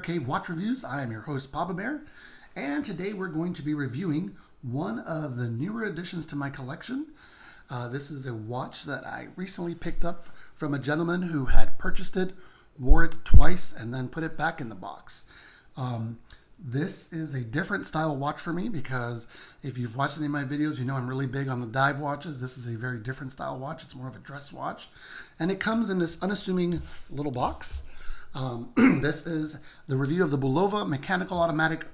Cave Watch Reviews. I am your host, Papa Bear, and today we're going to be reviewing one of the newer additions to my collection. This is a watch that I recently picked up from a gentleman who had purchased it, wore it twice, and then put it back in the box. This is a different style watch for me because if you've watched any of my videos, you know I'm really big on the dive watches. This is a very different style watch. It's more of a dress watch, and it comes in this unassuming little box. This is the review of the Bulova mechanical automatic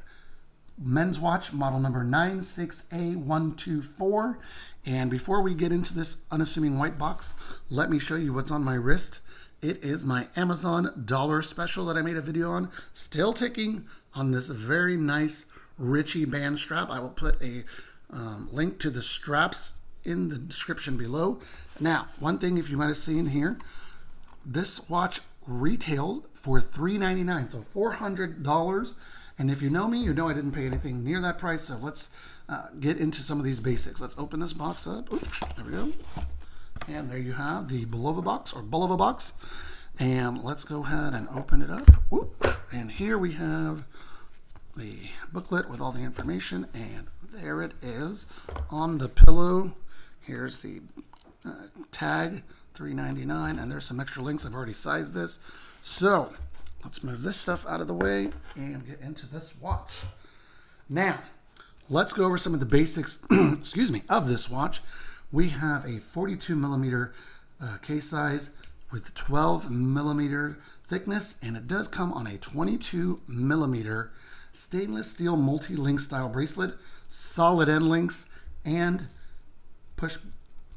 men's watch, model number 96A124. And before we get into this unassuming white box, let me show you what's on my wrist. It is my Amazon dollar special that I made a video on, still ticking, on this very nice Ritche band strap. I will put a link to the straps in the description below. Now, one thing, if you might have seen here, this watch retailed for $399, so $400. And if you know me, you know I didn't pay anything near that price. So let's get into some of these basics. Let's open this box up. Oops, there we go. And there you have the Bulova box, or Bulova box. And let's go ahead and open it up. Oops. And here we have the booklet with all the information. And there it is on the pillow. Here's the tag, $399, and there's some extra links. I've already sized this. So let's move this stuff out of the way and get into this watch. Now, let's go over some of the basics excuse me, of this watch. We have a 42 millimeter case size with 12 millimeter thickness, and it does come on a 22 millimeter stainless steel multi-link style bracelet, solid end links, and push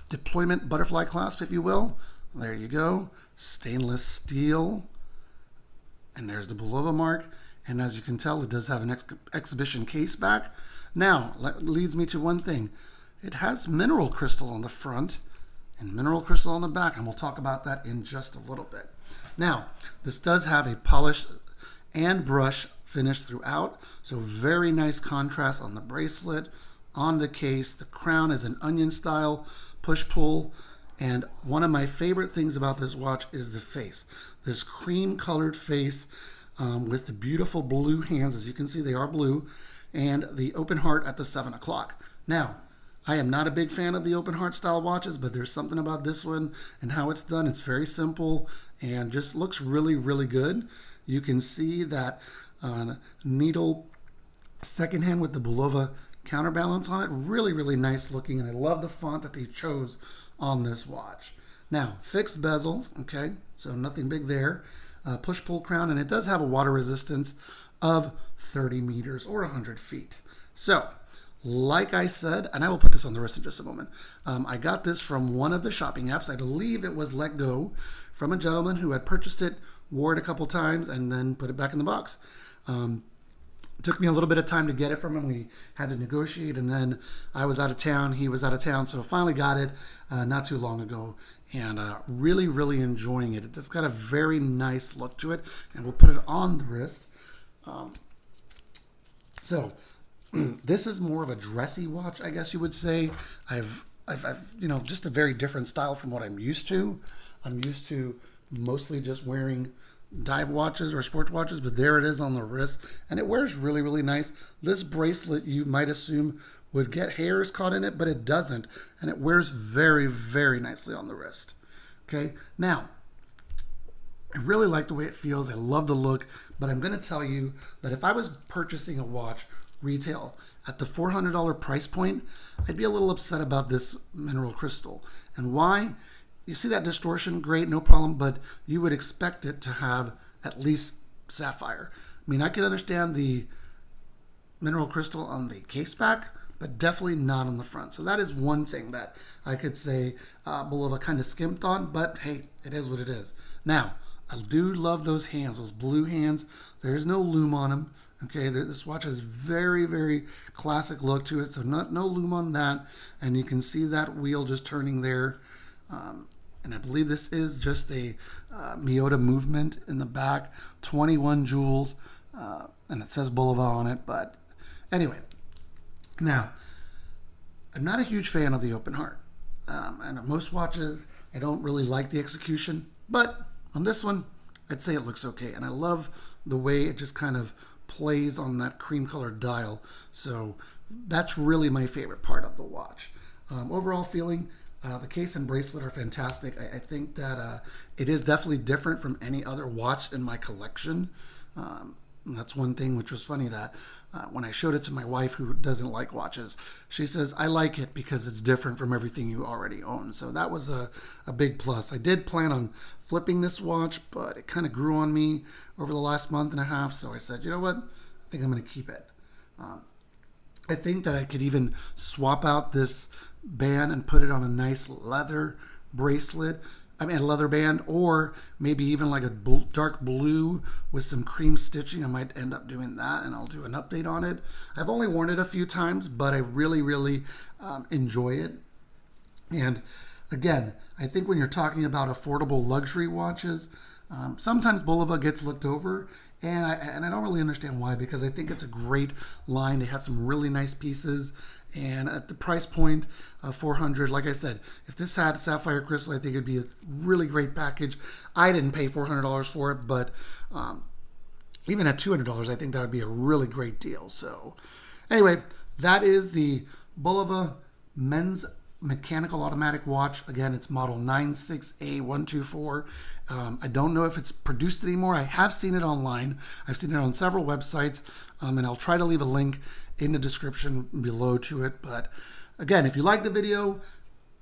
deployment butterfly clasp, if you will. There you go, stainless steel. And there's the Bulova mark. And as you can tell, it does have an exhibition case back. Now, that leads me to one thing. It has mineral crystal on the front and mineral crystal on the back, and we'll talk about that in just a little bit. Now, this does have a polish and brush finish throughout, so very nice contrast on the bracelet, on the case. The crown is an onion style push-pull. And one of my favorite things about this watch is the face. This cream colored face with the beautiful blue hands. As you can see, they are blue. And the open heart at the 7 o'clock. Now, I am not a big fan of the open heart style watches, but there's something about this one and how it's done. It's very simple and just looks really, really good. You can see that needle second hand with the Bulova counterbalance on it. Really, really nice looking. And I love the font that they chose on this watch. Now, fixed bezel, okay, so nothing big there. Push-pull crown, and it does have a water resistance of 30 meters or 100 feet. So, like I said, and I will put this on the wrist in just a moment, I got this from one of the shopping apps. I believe it was Let Go, from a gentleman who had purchased it, wore it a couple times, and then put it back in the box. Took me a little bit of time to get it from him. We had to negotiate, and then I was out of town, he was out of town, so finally got it not too long ago, and really, really enjoying it. It's got a very nice look to it, and we'll put it on the wrist. So this is more of a dressy watch, I guess you would say. I've you know, just a very different style from what I'm used to. I'm used to mostly just wearing dive watches or sports watches, but there it is on the wrist, and it wears really, really nice. This bracelet, you might assume, would get hairs caught in it, but it doesn't, and it wears very, very nicely on the wrist. Okay, now, I really like the way it feels. I love the look, but I'm going to tell you that if I was purchasing a watch retail at the $400 price point, I'd be a little upset about this mineral crystal. And why? You see that distortion? Great, no problem, but you would expect it to have at least sapphire. I mean, I can understand the mineral crystal on the case back, but definitely not on the front. So that is one thing that I could say Bulova kind of skimped on, but hey, it is what it is. Now, I do love those hands, those blue hands. There is no lume on them. Okay, this watch has very, very classic look to it, so no lume on that. And you can see that wheel just turning there. And I believe this is just a Miyota movement in the back, 21 jewels, and it says Bulova on it. But anyway, now, I'm not a huge fan of the open heart. And on most watches, I don't really like the execution, but on this one, I'd say it looks okay. And I love the way it just kind of plays on that cream colored dial. So that's really my favorite part of the watch. Overall feeling, the case and bracelet are fantastic. I think that it is definitely different from any other watch in my collection. That's one thing which was funny, that when I showed it to my wife, who doesn't like watches, she says, I like it because it's different from everything you already own. So that was a big plus. I did plan on flipping this watch, but it kind of grew on me over the last month and a half. So I said, you know what? I think I'm going to keep it. I think that I could even swap out this band and put it on a nice leather bracelet. I mean, a leather band, or maybe even like a dark blue with some cream stitching. I might end up doing that, and I'll do an update on it. I've only worn it a few times, but I really, really enjoy it. And again, I think when you're talking about affordable luxury watches, sometimes Bulova gets looked over, and I don't really understand why, because I think it's a great line. They have some really nice pieces, and at the price point of $400, like I said, if this had sapphire crystal, I think it'd be a really great package. I didn't pay $400 for it, but even at $200, I think that would be a really great deal. So anyway, that is the Bulova men's mechanical automatic watch. Again, it's model 96A124. I don't know if it's produced anymore. I have seen it online. I've seen it on several websites, and I'll try to leave a link in the description below to it. But again, if you like the video,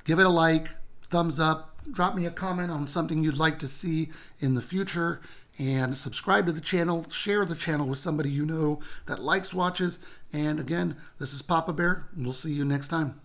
give it a like, thumbs up, drop me a comment on something you'd like to see in the future, and subscribe to the channel. Share the channel with somebody you know that likes watches. And again, this is Papa Bear, and we'll see you next time.